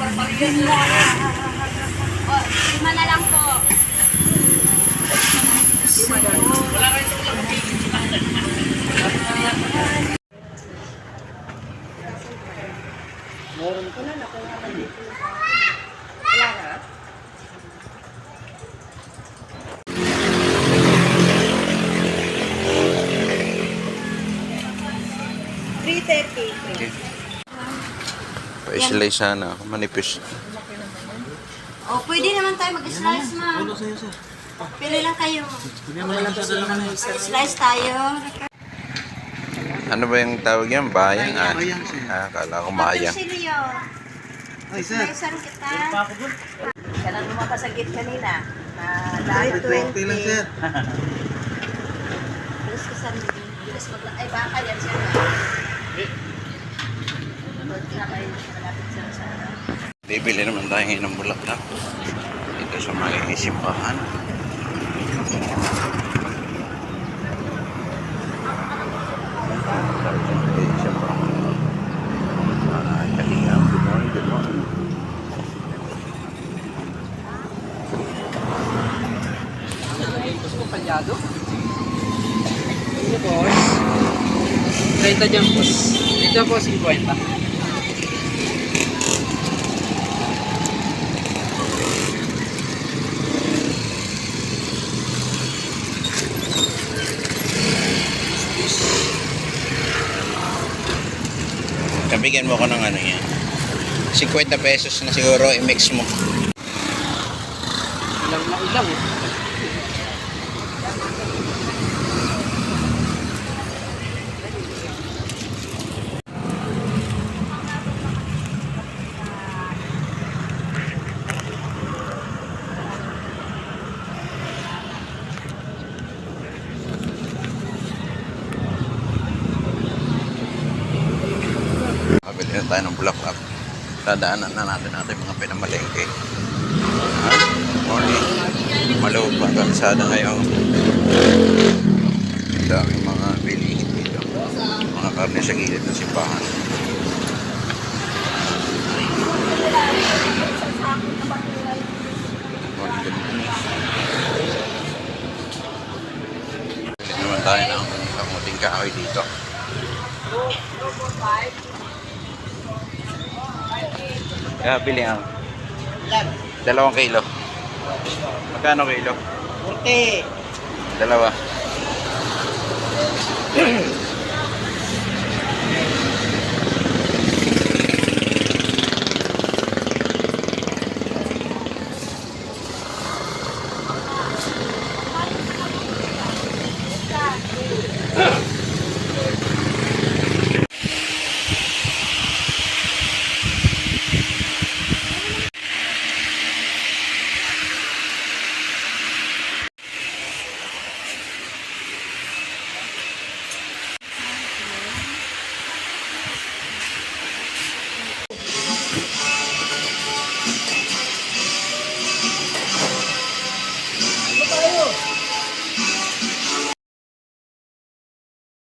Oh, 5 na lang po. Wala kayo itong lang. Meron ko na nakuha na dito. Wala na? $3.30. Pa-slice sana ako, manipis. Oh, pwede naman tayo mag-slice, ma'am. Pili lang kayo. Slice tayo. Ano ba yung tawag yan? Bayang? Akala ko mayang. Silyo. Slicean kita. Siya lang lumabas sa gate kanina. Na $20. Bilis ka sa bilis mag- Ay, baka yan siya. Bibili naman tayo ngayon ng bulaklak. Dito sa mga simbahan. Good morning, good morning. Gusto mo palyado? Ito boss. 30 dyan boss. Ito po 50. Kabigyan mo ko ng ano yan. 50 pesos na siguro i-mix mo. Ilang na ilang eh. Pabili na tayo ng bulaklak. Dadaanan na natin mga pinamalengke. Morning. Malawag pa ang kalsada ngayon. Ang daming mga bilihin dito. Mga karne sa gilid ng simbahan. Morning, good morning. Bili naman tayo ng kamuting kahoy dito. Kaya pili ang 2 kilo. Magkano kilo? 40. 2.